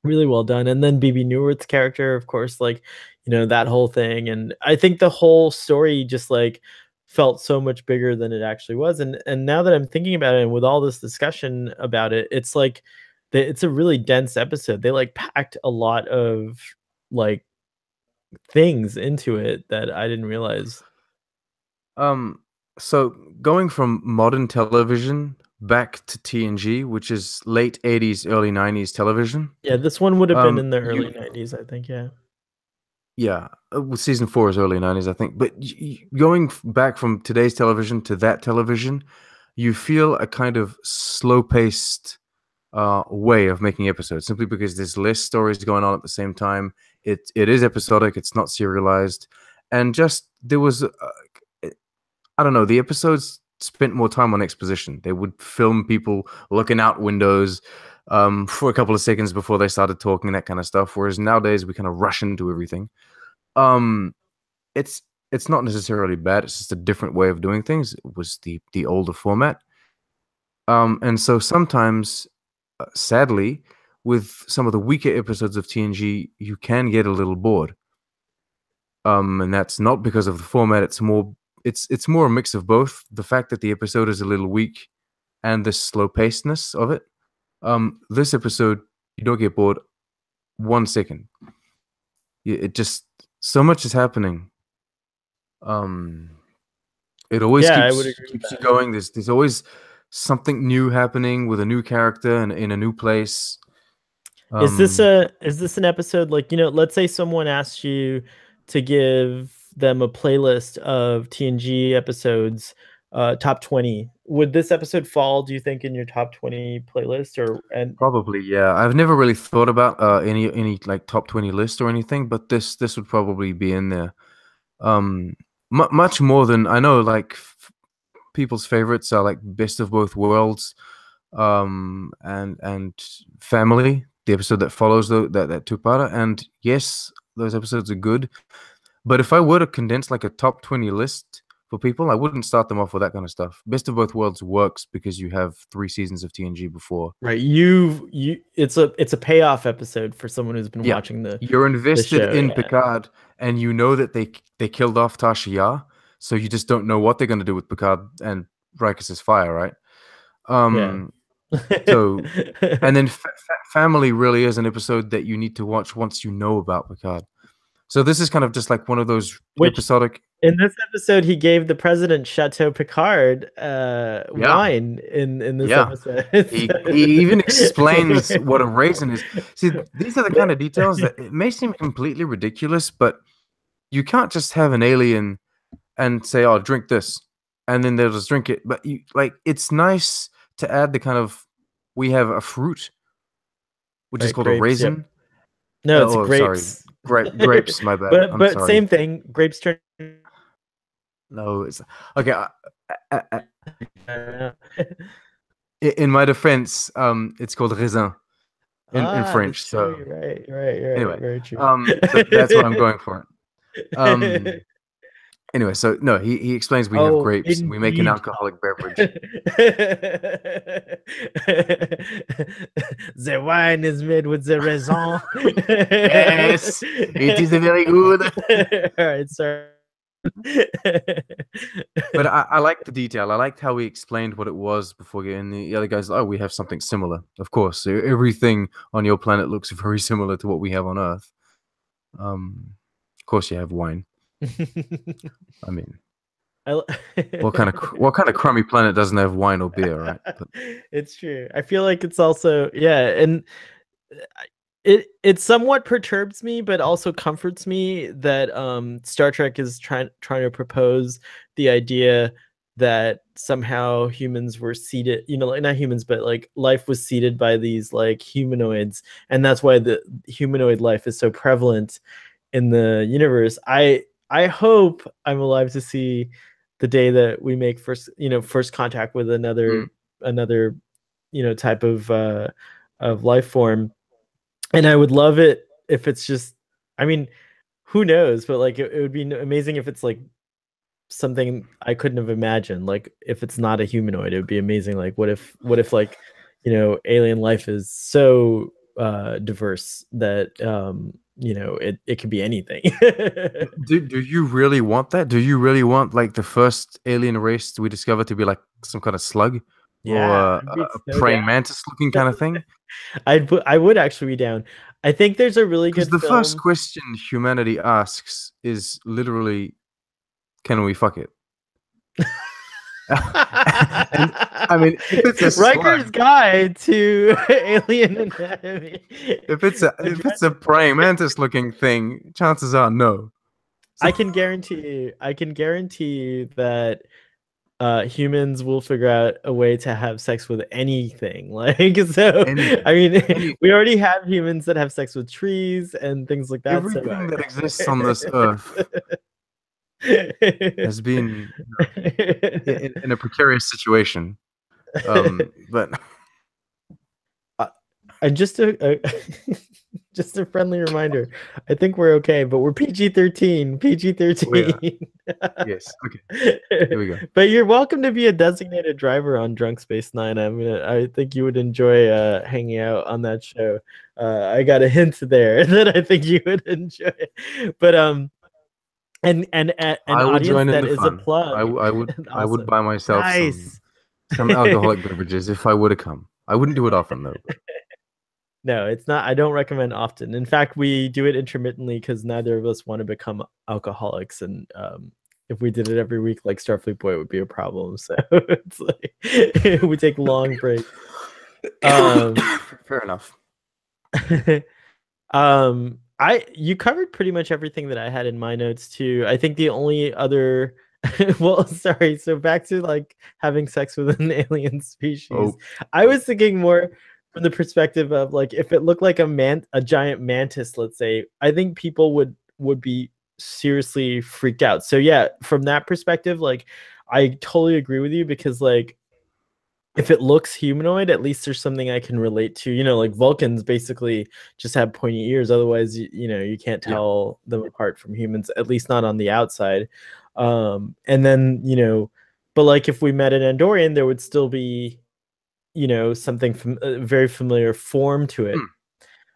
really well done. And then BB Newirth's character, of course, like that whole thing. And I think the whole story just like felt so much bigger than it actually was. And now that I'm thinking about it, and with all this discussion about it, it's like it's a really dense episode. They like packed a lot of like things into it that I didn't realize. Um, so going from modern television back to TNG, which is late 80s, early 90s television. Yeah, this one would have been in the You early 90s, I think. Yeah. Yeah, season 4 is early 90s, I think. But going back from today's television to that television, you feel a kind of slow-paced way of making episodes, simply because there's less stories going on at the same time. It is episodic. It's not serialized, and just there was I don't know. The episodes spent more time on exposition. They would film people looking out windows for a couple of seconds before they started talking, that kind of stuff. Whereas nowadays we kind of rush into everything. Um, it's not necessarily bad. It's just a different way of doing things. It was the older format. And so sometimes, sadly, with some of the weaker episodes of TNG, you can get a little bored. And that's not because of the format. It's more a mix of both. The fact that the episode is a little weak and the slow pacedness of it. This episode, you don't get bored 1 second. It just so much is happening. It always Yeah, I would agree with keeps you that. going. There's always something new happening with a new character and in a new place. Is this an episode like, let's say someone asked you to give them a playlist of TNG episodes, top 20. Would this episode fall, do you think, in your top 20 playlist? Probably, yeah. I've never really thought about any like top 20 list or anything, but this would probably be in there. Much more than I know. Like people's favorites are like Best of Both Worlds, and Family, the episode that follows that two-parter. And yes, those episodes are good. But if I were to condense like a top 20 list for people, I wouldn't start them off with that kind of stuff. Best of Both Worlds works because you have 3 seasons of TNG before. Right. It's a payoff episode for someone who's been Yeah, watching you're the invested show. in Yeah. Picard, and you know that they killed off Tasha Yar, so you just don't know what they're going to do with Picard and Riker's fire, right? Yeah. So, and then Family really is an episode that you need to watch once you know about Picard. So this is kind of just like one of those Which episodic. in this episode, he gave the president Chateau Picard Yeah, wine in this yeah. episode. He even explains what a raisin is. See, these are the kind of details that it may seem completely ridiculous, but you can't just have an alien and say, "Oh, drink this," and then they'll just drink it. But you like, it's nice to add the kind of, we have a fruit which is Right, called a grapes. Yep. raisin. No, it's Oh, sorry, grapes. grapes. My bad. I'm but sorry. same thing. Grapes turn. No, it's okay. In my defense, it's called raisin in French. That's true. So You're right. You're right. You're right. anyway, Very true. so that's what I'm going for. Um. Anyway, so no, he explains we have Oh, grapes and we make an indeed. alcoholic beverage. The wine is made with the raisin. Yes, it is very good. All right, sorry. But I like the detail. I liked how he explained what it was before getting the other guys. Oh, we have something similar. Of course, everything on your planet looks very similar to what we have on Earth. Of course, you have wine. I mean, what kind of crummy planet doesn't have wine or beer, right? But it's true. I feel like it's also and it somewhat perturbs me, but also comforts me that Star Trek is trying to propose the idea that somehow humans were seeded, like not humans, but like life was seeded by these like humanoids, and that's why the humanoid life is so prevalent in the universe. I hope I'm alive to see the day that we make first contact with another type of life form. And I would love it if it's just, I mean, who knows, but like it would be amazing if it's like something I couldn't have imagined. Like if it's not a humanoid, it would be amazing. Like what if like, alien life is so diverse that it could be anything. do you really want that? Do you really want like the first alien race we discover to be like some kind of slug Yeah, or a praying mantis looking kind of thing? I would actually be down. I think there's a really Because good the first film. question humanity asks is literally, "Can we fuck it?" And I mean, if it's a Riker's slug, Guide to Alien Anatomy. if it's a praying mantis looking thing, chances are no. So, I can guarantee you that humans will figure out a way to have sex with anything. Like so, anything, I mean, anything, we already have humans that have sex with trees and things like that. So, everything that exists on this earth has been in a precarious situation. But and just a just a friendly reminder, I think we're okay, but we're PG-13. PG-13. yes, okay, here we go. But you're welcome to be a designated driver on Drunk Space Nine. I think you would enjoy hanging out on that show. I got a hint there that I think you would enjoy. But and an I would audience join in that the is a fun. plug. I would Awesome. buy myself Nice. some alcoholic beverages if I would have come. I wouldn't do it often though. But No, it's not. I don't recommend often. In fact, we do it intermittently because neither of us want to become alcoholics. And if we did it every week, like Starfleet Boy, it would be a problem. So it's like we take long breaks. Fair enough. You covered pretty much everything that I had in my notes too. I think the only other well, sorry. So back to like having sex with an alien species. Oh. I was thinking more from the perspective of like if it looked like a giant mantis, let's say, I think people would be seriously freaked out. So yeah, from that perspective, like I totally agree with you because like if it looks humanoid, at least there's something I can relate to. Like Vulcans basically just have pointy ears. Otherwise, you can't tell them apart from humans, at least not on the outside. And then, but like if we met an Andorian, there would still be, something from a very familiar form to it.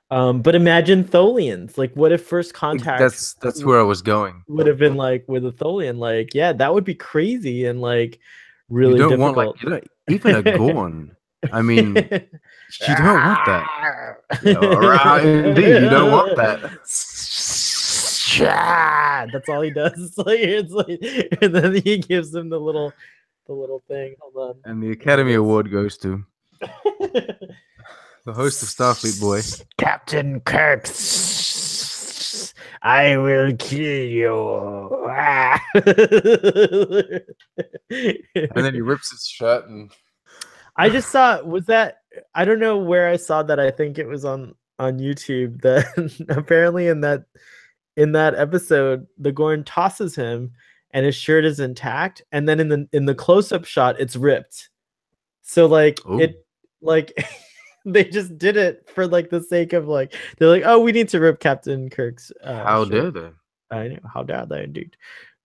But imagine Tholians. Like, what if first contact? That's where I was going. Would have been like with a Tholian. Like, yeah, that would be crazy and like really you don't difficult. want even a Gorn. I mean, you don't want that. Indeed, you don't want that. That's all he does. It's like, and then he gives him the little thing. Hold on. And the Academy Award goes to the host of Starfleet Boy, Captain Kirk. I will kill you. And then he rips his shirt and I just saw, I don't know where I saw that. I think it was on YouTube that apparently in that episode, the Gorn tosses him and his shirt is intact. And then in the close-up shot, it's ripped. So like they just did it for like the sake of like, they're like, oh, we need to rip Captain Kirk's how shirt. dare they? I know. How dare they indeed?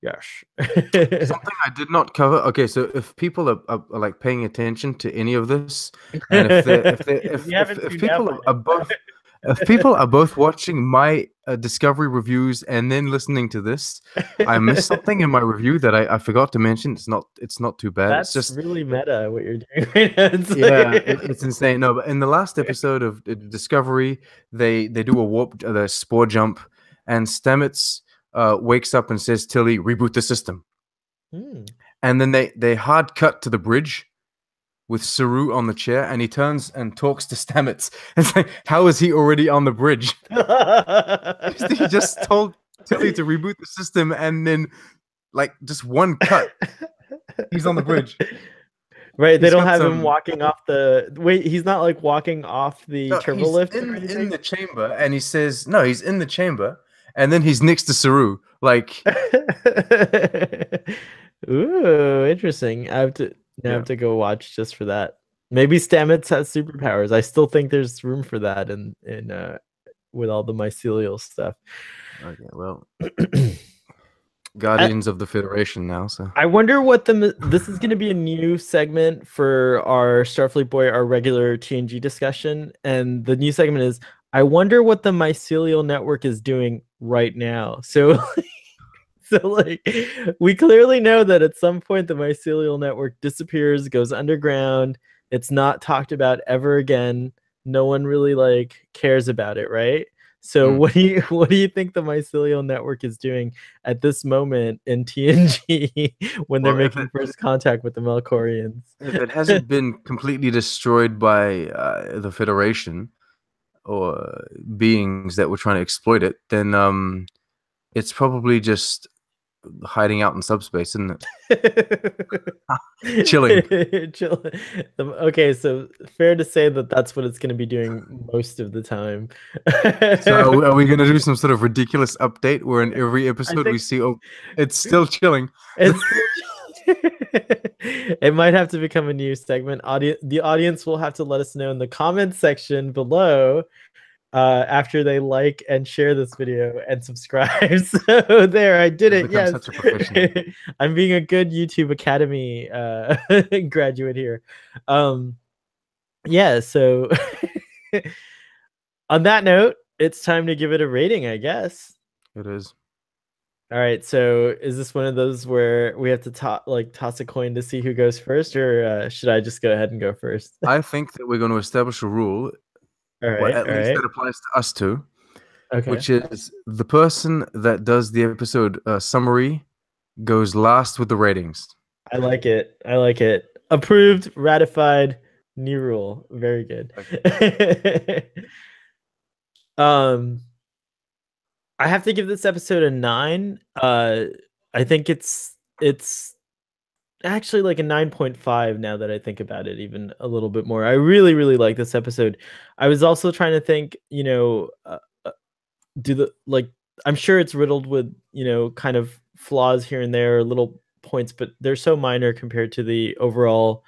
Yes. Something I did not cover. Okay, so if people are like paying attention to any of this, and If you haven't if tuned out by people are now. both if people are both watching my Discovery reviews and then listening to this, I missed something in my review that I forgot to mention. It's not too bad. It's That's just really meta what you're doing right now. It's yeah, like... it's insane. No, but in the last episode of Discovery, they do a the spore jump, and Stamets wakes up and says, "Tilly, reboot the system." Hmm. And then they hard cut to the bridge with Saru on the chair, and he turns and talks to Stamets. It's like, how is he already on the bridge? He just told Tilly to reboot the system, and then like just one cut, he's on the bridge. Right, they He's don't got have him some. walking off the... Wait, he's not like walking off the No, turbo he's lift or in anything? the chamber, and he says, "No, he's in the chamber," and then he's next to Saru. Like, Ooh, interesting. I yeah, have to go watch just for that. Maybe Stamets has superpowers. I still think there's room for that in with all the mycelial stuff. okay, well, I, Guardians of the Federation now, so I wonder what this is going to be a new segment for our Starfleet Boy, our regular TNG discussion, and the new segment is I wonder what the mycelial network is doing right now. So so like we clearly know that at some point the mycelial network disappears, goes underground. It's not talked about ever again. No one really like cares about it, right? So mm. what do you think the mycelial network is doing at this moment in TNG when they're Well, making first contact with the Melkorians? if it hasn't been completely destroyed by the Federation or beings that were trying to exploit it, then it's probably just hiding out in subspace, isn't it? Chilling. Chill. Okay, so fair to say that that's what it's going to be doing most of the time. So are we going to do some sort of ridiculous update where in every I episode we think see, oh, it's still chilling? it's it might have to become a new segment. The audience will have to let us know in the comments section below after they like and share this video and subscribe. So there, I did I've it. become Yes. such a professional. I'm being a good YouTube Academy graduate here. Yeah, so on that note, it's time to give it a rating, I guess. It is. All right, so is this one of those where we have to toss a coin to see who goes first, or should I just go ahead and go first? I think that we're going to establish a rule, All well, right, at all least right. that applies to us two, Okay. which is the person that does the episode summary goes last with the ratings. I like it. I like it. Approved, ratified, new rule. Very good. Okay. um I have to give this episode a 9. I think it's actually like a 9.5 now that I think about it even a little bit more. I really really like this episode. I was also trying to think, do the like I'm sure it's riddled with, kind of flaws here and there, little points, but they're so minor compared to the overall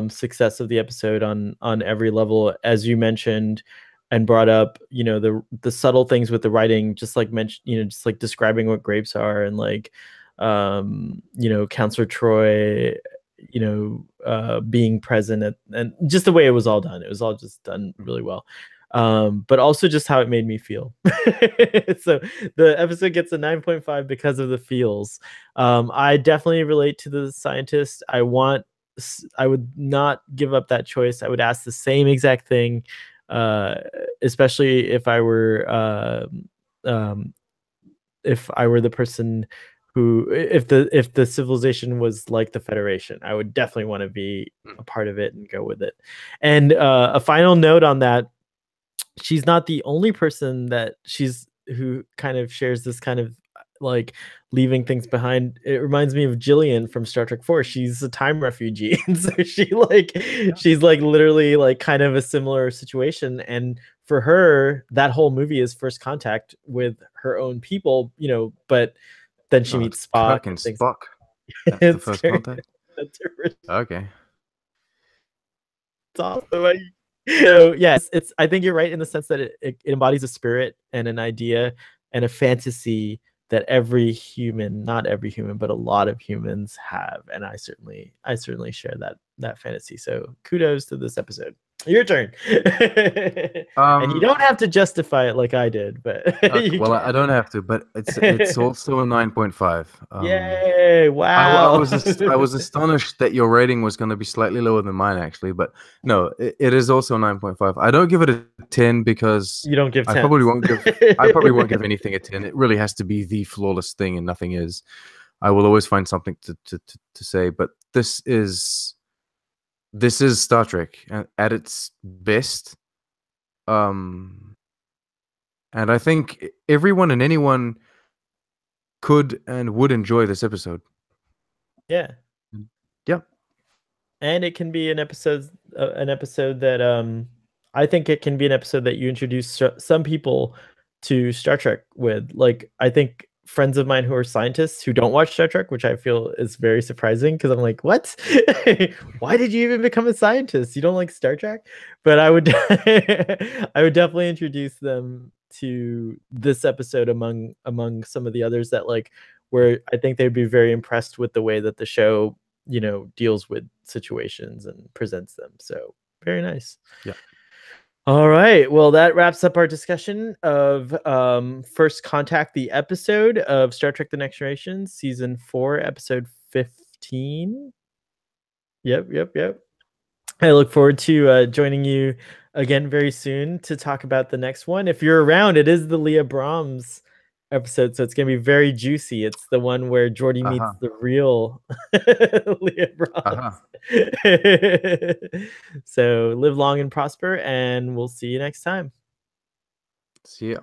success of the episode on every level, as you mentioned and brought up, the subtle things with the writing, just like mentioned, just like describing what grapes are, and like Counselor Troy, being present and just the way it was all done. It was all just done really well. But also just how it made me feel. So the episode gets a 9.5 because of the feels. I definitely relate to the scientist. I would not give up that choice. I would ask the same exact thing, especially if I were the person who, if the civilization was like the Federation, I would definitely want to be a part of it and go with it. And a final note on that: she's not the only person who kind of shares this kind of like leaving things behind. It reminds me of Jillian from Star Trek 4. She's a time refugee. And so she's like literally like kind of a similar situation. And for her, that whole movie is first contact with her own people, but then she No, it's meets Spock Kirk and and things. Spock. That's the It's first scary. contact. That's her. Okay. It's awesome. So yes, I think you're right in the sense that it embodies a spirit and an idea and a fantasy that every human, not every human, but a lot of humans have. And I certainly share that fantasy. So kudos to this episode. Your turn. And you don't have to justify it like I did, but you well, I can. don't have to, but it's also a 9.5. Yay! I Wow. I was astonished that your rating was going to be slightly lower than mine, actually. But no, it is also 9.5. I don't give it a 10 because You don't give I 10s. probably won't give anything a 10. It really has to be the flawless thing, and nothing is. I will always find something to say, but this is Star Trek at its best. And I think everyone and anyone could and would enjoy this episode. Yeah. Yeah. And it can be an episode that I think it can be an episode that you introduce some people to Star Trek with. Like, I think friends of mine who are scientists who don't watch Star Trek, which I feel is very surprising because I'm like, what? Why did you even become a scientist? You don't like Star Trek? But I would I would definitely introduce them to this episode among some of the others that like where I think they'd be very impressed with the way that the show, you know, deals with situations and presents them. So very nice. Yeah. All right. Well, that wraps up our discussion of First Contact, the episode of Star Trek The Next Generation, season 4, episode 15. Yep. I look forward to joining you again very soon to talk about the next one. If you're around, it is the Leah Brahms episode, so it's going to be very juicy. It's the one where Geordi meets the real Leah Brahms. So live long and prosper, and we'll see you next time. See ya.